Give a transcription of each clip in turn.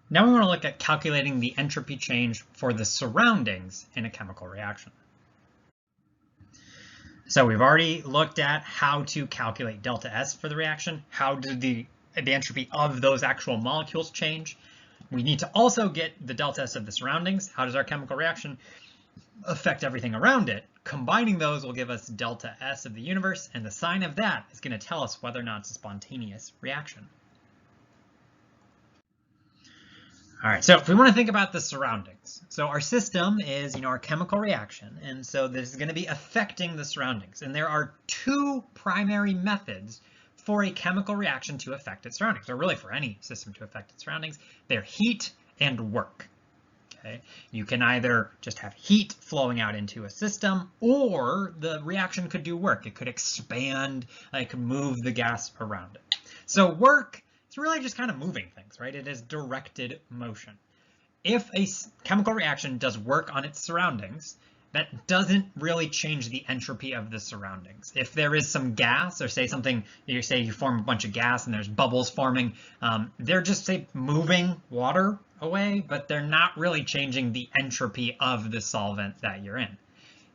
Now we want to look at calculating the entropy change for the surroundings in a chemical reaction. So we've already looked at how to calculate delta S for the reaction. How did the entropy of those actual molecules change? We need to also get the delta S of the surroundings. How does our chemical reaction affect everything around it? Combining those will give us delta S of the universe, and the sign of that is going to tell us whether or not it's a spontaneous reaction. All right, so if we want to think about the surroundings, so our system is, our chemical reaction, and so this is going to be affecting the surroundings. And there are two primary methods for a chemical reaction to affect its surroundings, or really for any system to affect its surroundings. They're heat and work. Okay, you can either just have heat flowing out into a system, or the reaction could do work. It could expand, it could move the gas around it. So work, it's really just kind of moving things, right? It is directed motion. If a chemical reaction does work on its surroundings, that doesn't really change the entropy of the surroundings. If there is some gas, or say you form a bunch of gas and there's bubbles forming, they're just, say, moving water away, but they're not really changing the entropy of the solvent that you're in.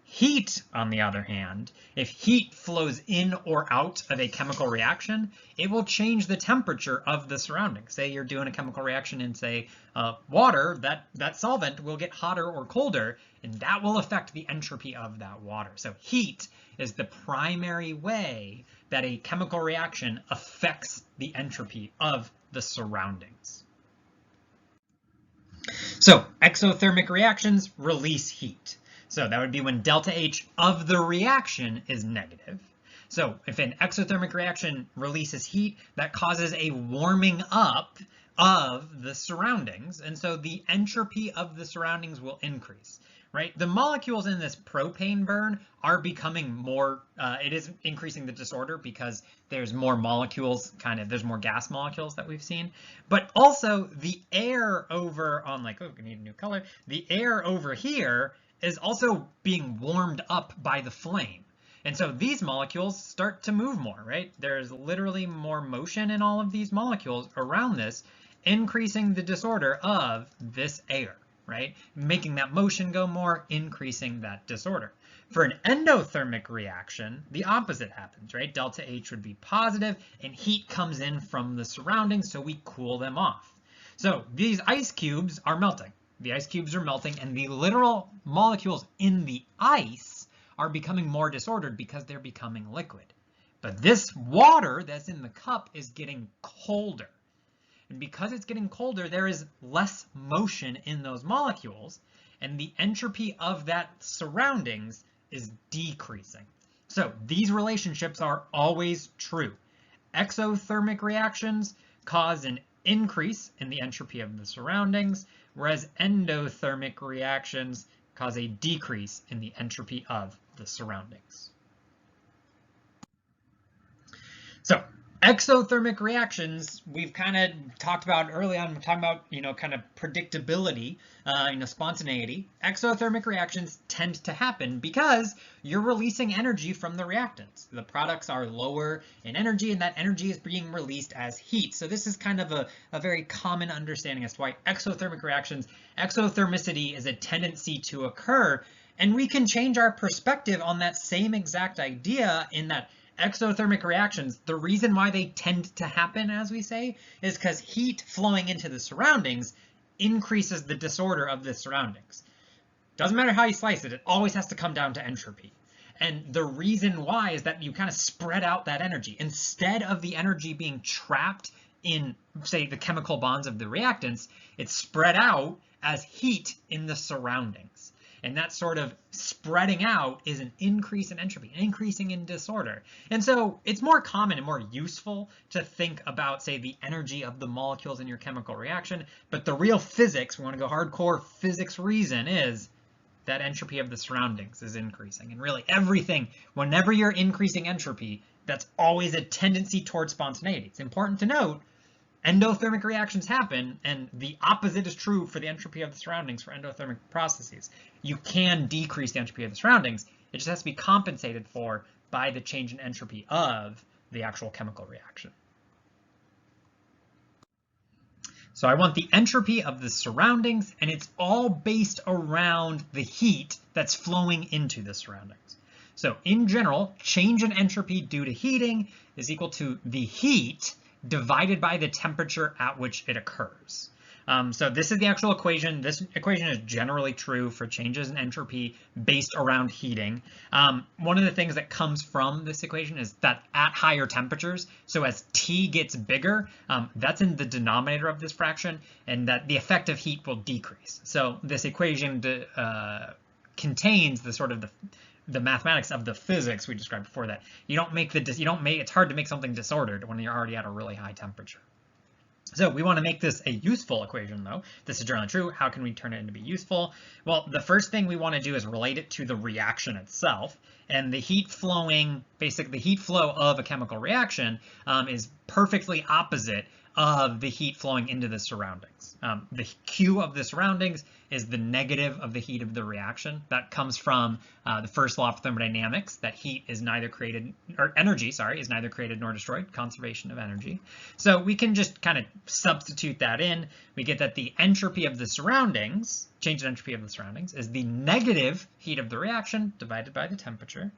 Heat, on the other hand, if heat flows in or out of a chemical reaction, it will change the temperature of the surroundings. Say you're doing a chemical reaction in, say, water, that solvent will get hotter or colder, and that will affect the entropy of that water. So heat is the primary way that a chemical reaction affects the entropy of the surroundings. So exothermic reactions release heat. So that would be when delta H of the reaction is negative. So if an exothermic reaction releases heat, that causes a warming up of the surroundings. And so the entropy of the surroundings will increase, right? The molecules in this propane burn are becoming more, it is increasing the disorder because there's more molecules, there's more gas molecules that we've seen. But also the air over on we need a new color. The air over here is also being warmed up by the flame. And so these molecules start to move more, right? There's literally more motion in all of these molecules around this, increasing the disorder of this air, right? Making that motion go more, increasing that disorder. For an endothermic reaction, the opposite happens, right? Delta H would be positive and heat comes in from the surroundings, so we cool them off. So these ice cubes are melting. The ice cubes are melting, and the literal molecules in the ice are becoming more disordered because they're becoming liquid. But this water that's in the cup is getting colder. And because it's getting colder, there is less motion in those molecules, and the entropy of that surroundings is decreasing. So these relationships are always true. Exothermic reactions cause an increase in the entropy of the surroundings, whereas endothermic reactions cause a decrease in the entropy of the surroundings. So exothermic reactions, we've kind of talked about early on, we're talking about, kind of predictability, spontaneity. Exothermic reactions tend to happen because you're releasing energy from the reactants. The products are lower in energy, and that energy is being released as heat. So this is kind of a very common understanding as to why exothermic reactions, exothermicity is a tendency to occur. And we can change our perspective on that same exact idea in that exothermic reactions, the reason why they tend to happen, as we say, is because heat flowing into the surroundings increases the disorder of the surroundings. Doesn't matter how you slice it, it always has to come down to entropy. And the reason why is that you kind of spread out that energy. Instead of the energy being trapped in, say, the chemical bonds of the reactants, it's spread out as heat in the surroundings. And that sort of spreading out is an increase in entropy, an increasing in disorder. And so it's more common and more useful to think about, say, the energy of the molecules in your chemical reaction. But the real physics, we want to go hardcore physics reason, is that entropy of the surroundings is increasing. And really everything, whenever you're increasing entropy, that's always a tendency towards spontaneity. It's important to note, endothermic reactions happen, and the opposite is true for the entropy of the surroundings for endothermic processes. You can decrease the entropy of the surroundings. It just has to be compensated for by the change in entropy of the actual chemical reaction. So I want the entropy of the surroundings, and it's all based around the heat that's flowing into the surroundings. So in general, change in entropy due to heating is equal to the heat divided by the temperature at which it occurs. So this is the actual equation. This equation is generally true for changes in entropy based around heating. One of the things that comes from this equation is that at higher temperatures, so as T gets bigger, that's in the denominator of this fraction, and that the effective heat will decrease. So this equation contains the sort of the mathematics of the physics we described before, that it's hard to make something disordered when you're already at a really high temperature. So we want to make this a useful equation, though. This is generally true. How can we turn it into be useful? Well, the first thing we want to do is relate it to the reaction itself. And the heat flowing, basically the heat flow of a chemical reaction is perfectly opposite of the heat flowing into the surroundings. The Q of the surroundings is the negative of the heat of the reaction. That comes from the first law of thermodynamics, that heat is neither created, or energy, sorry, is neither created nor destroyed, conservation of energy. So we can just kind of substitute that in. We get that the entropy of the surroundings, change in entropy of the surroundings, is the negative heat of the reaction divided by the temperature.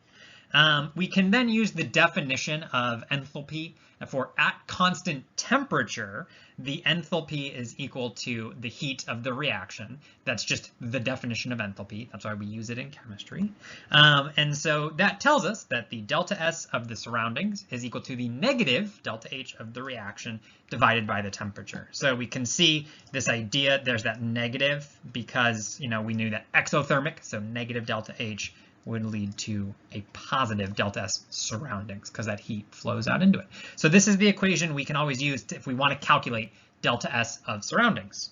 We can then use the definition of enthalpy for at constant temperature, the enthalpy is equal to the heat of the reaction. That's just the definition of enthalpy. That's why we use it in chemistry. And so that tells us that the delta S of the surroundings is equal to the negative delta H of the reaction divided by the temperature. So we can see this idea, there's that negative because, we knew that exothermic, so negative delta H would lead to a positive delta S surroundings because that heat flows out into it. So this is the equation we can always use if we want to calculate delta S of surroundings.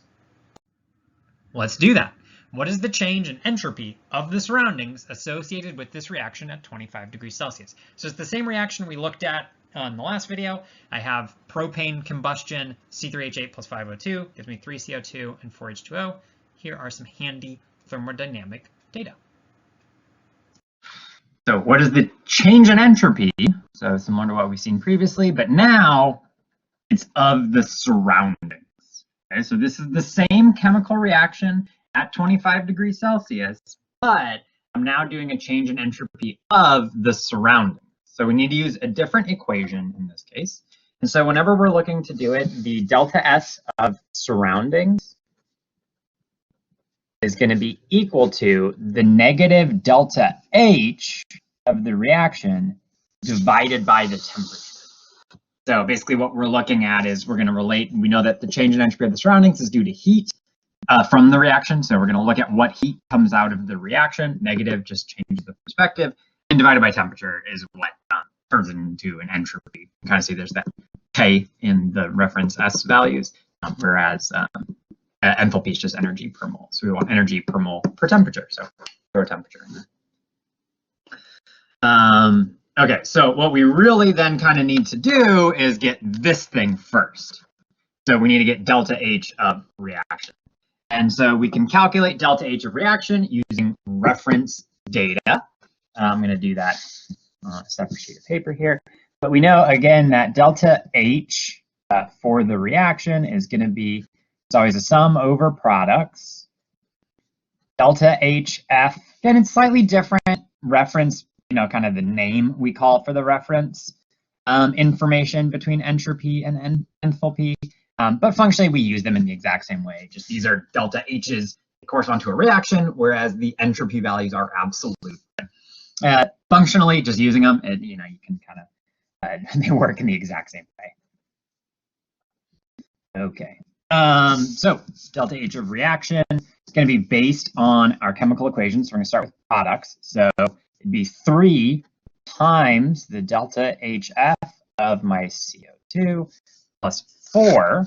Let's do that. What is the change in entropy of the surroundings associated with this reaction at 25 degrees Celsius? So it's the same reaction we looked at in the last video. I have propane combustion, C3H8 plus 5O2 gives me 3CO2 and 4H2O. Here are some handy thermodynamic data. So what is the change in entropy? So similar to what we've seen previously, but now it's of the surroundings. Okay, so this is the same chemical reaction at 25 degrees Celsius, but I'm now doing a change in entropy of the surroundings. So we need to use a different equation in this case. And so whenever we're looking to do it, the delta S of surroundings is going to be equal to the negative delta H of the reaction divided by the temperature. So basically what we're looking at is we're going to relate, we know that the change in entropy of the surroundings is due to heat from the reaction. So we're going to look at what heat comes out of the reaction. Negative just changes the perspective, and divided by temperature is what turns it into an entropy. You can kind of see there's that K in the reference S values, whereas enthalpy is just energy per mole. So we want energy per mole per temperature. So throw temperature in there. Okay, so what we really then kind of need to do is get this thing first. So we need to get delta H of reaction. And so we can calculate delta H of reaction using reference data. I'm going to do that on a separate sheet of paper here. But we know, again, that delta H for the reaction is going to be, it's always a sum over products. Delta HF, and it's slightly different reference, kind of the name we call for the reference information between entropy and enthalpy. But functionally, we use them in the exact same way. Just these are delta H's that correspond to a reaction, whereas the entropy values are absolute. Functionally, just using them, you can kind of, they work in the exact same way. Okay. So delta H of reaction is going to be based on our chemical equations. So we're going to start with products. So it'd be 3 times the delta HF of my CO2 plus 4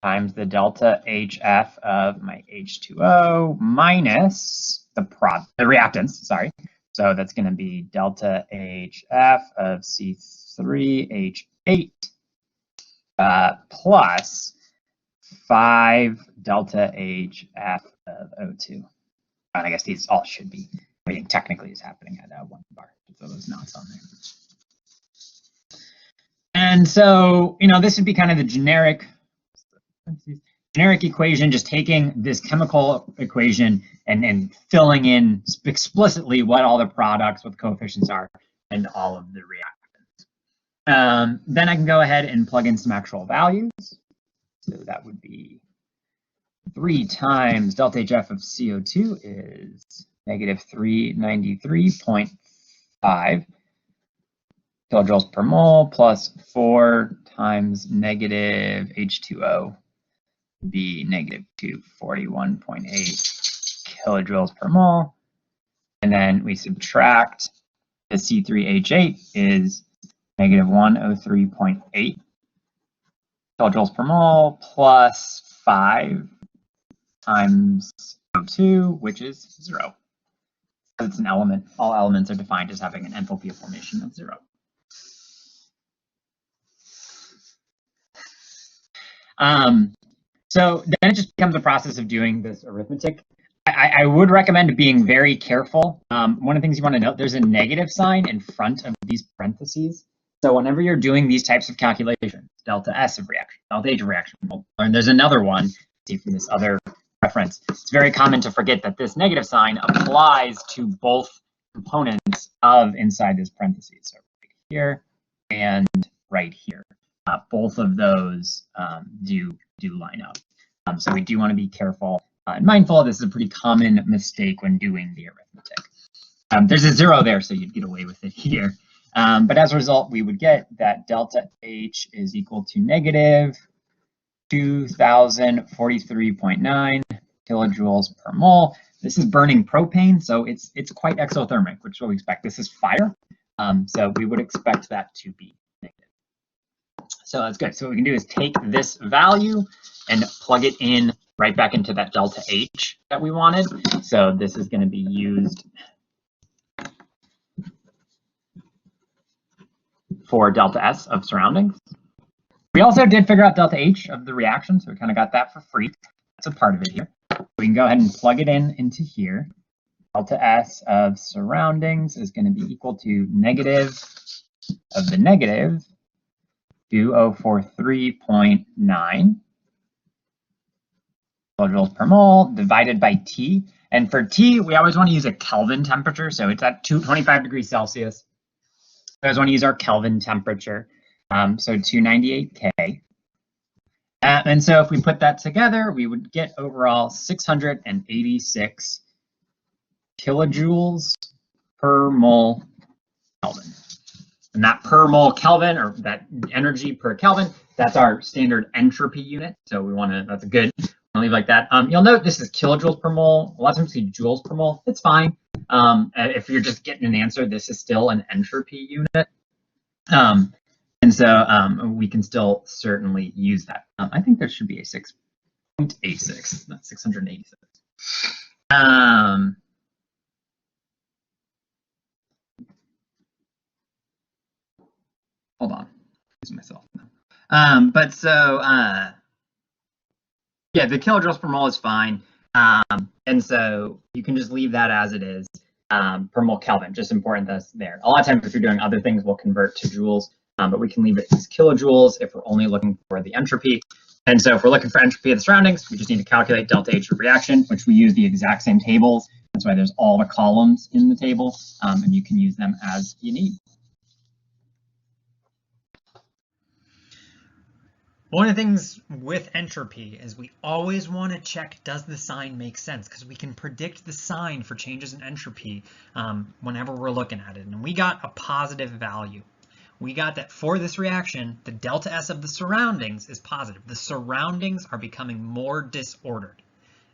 times the delta HF of my H2O minus the reactants, sorry. So that's going to be delta HF of C3H8 plus 5 delta HF of O2. And I guess these all should be, everything technically is happening at 1 bar. So those knots on there. And so, this would be kind of the generic generic equation, just taking this chemical equation and filling in explicitly what all the products, what the coefficients are, and all of the reactions. Then I can go ahead and plug in some actual values. So that would be 3 times delta HF of CO2 is negative 393.5 kilojoules per mole, plus 4 times negative H2O would be negative 241.8 kilojoules per mole. And then we subtract the C3H8 is negative 103.8 kilojoules per mole, plus 5 times O2, which is 0. It's an element. All elements are defined as having an enthalpy of formation of 0. So then it just becomes a process of doing this arithmetic. I would recommend being very careful. One of the things you want to note, there's a negative sign in front of these parentheses. So whenever you're doing these types of calculations, delta S of reaction, delta H of reaction, and there's another one, see from this other reference, it's very common to forget that this negative sign applies to both components of inside this parentheses. So right here and right here. Both of those do line up. So we do want to be careful and mindful. This is a pretty common mistake when doing the arithmetic. There's a 0 there, so you'd get away with it here. But as a result, we would get that delta H is equal to negative 2043.9 kilojoules per mole. This is burning propane, so it's quite exothermic, which is what we expect. This is fire, so we would expect that to be negative. So that's good. So what we can do is take this value and plug it in right back into that delta H that we wanted. So this is going to be used for delta S of surroundings. We also did figure out delta H of the reaction, so we kind of got that for free. That's a part of it here. We can go ahead and plug it in into here. Delta S of surroundings is going to be equal to negative of the negative 2043.9 kilojoules per mole divided by T. And for T, we always want to use a Kelvin temperature. So it's at 25 degrees Celsius. We always want to use our Kelvin temperature. So 298K. And so if we put that together, we would get overall 686 kilojoules per mole Kelvin. And that per mole Kelvin, or that energy per Kelvin, that's our standard entropy unit. So we want to, that's a good, I'll leave like that. You'll note this is kilojoules per mole. A lot of times we see joules per mole. It's fine. If you're just getting an answer, this is still an entropy unit. And so we can still certainly use that. I think there should be a 6.86, not 686. Hold on, losing myself now. But so yeah, the kilojoules per mole is fine. And so you can just leave that as it is per mole Kelvin, just important that's there. A lot of times if you're doing other things, we'll convert to joules, but we can leave it as kilojoules if we're only looking for the entropy. And so if we're looking for entropy of the surroundings, we just need to calculate delta H of reaction, which we use the exact same tables. That's why there's all the columns in the table, and you can use them as you need. One of the things with entropy is we always want to check, does the sign make sense? Because we can predict the sign for changes in entropy whenever we're looking at it. And we got a positive value. We got that for this reaction, the delta S of the surroundings is positive. The surroundings are becoming more disordered.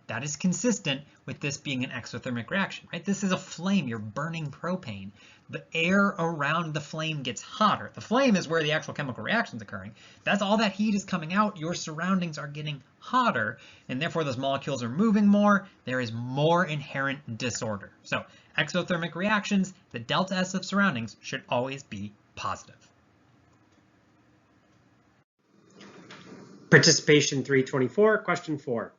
That is consistent with this being an exothermic reaction, right? This is a flame, you're burning propane. The air around the flame gets hotter. The flame is where the actual chemical reaction is occurring. That's all that heat is coming out. Your surroundings are getting hotter, and therefore those molecules are moving more. There is more inherent disorder. So exothermic reactions, the delta S of surroundings should always be positive. Participation 324, question 4.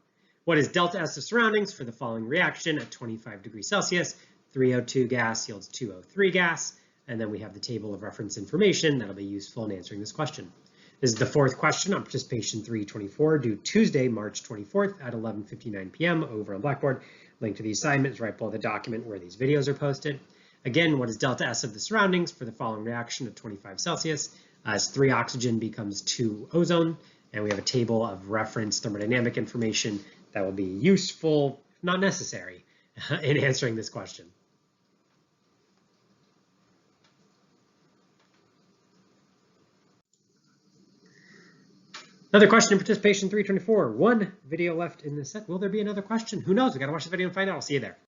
What is delta S of surroundings for the following reaction at 25 degrees Celsius? 3O2 gas yields 2O3 gas, and then we have the table of reference information that'll be useful in answering this question. This is the fourth question on participation 324, due Tuesday, March 24th at 11:59 p.m. over on Blackboard. Link to the assignment is right below the document where these videos are posted. Again, what is delta S of the surroundings for the following reaction at 25 Celsius? As 3 oxygen becomes 2 ozone, and we have a table of reference thermodynamic information that will be useful, if not necessary, in answering this question. Another question in participation 324. One video left in this set. Will there be another question? Who knows? We got to watch the video and find out. I'll see you there.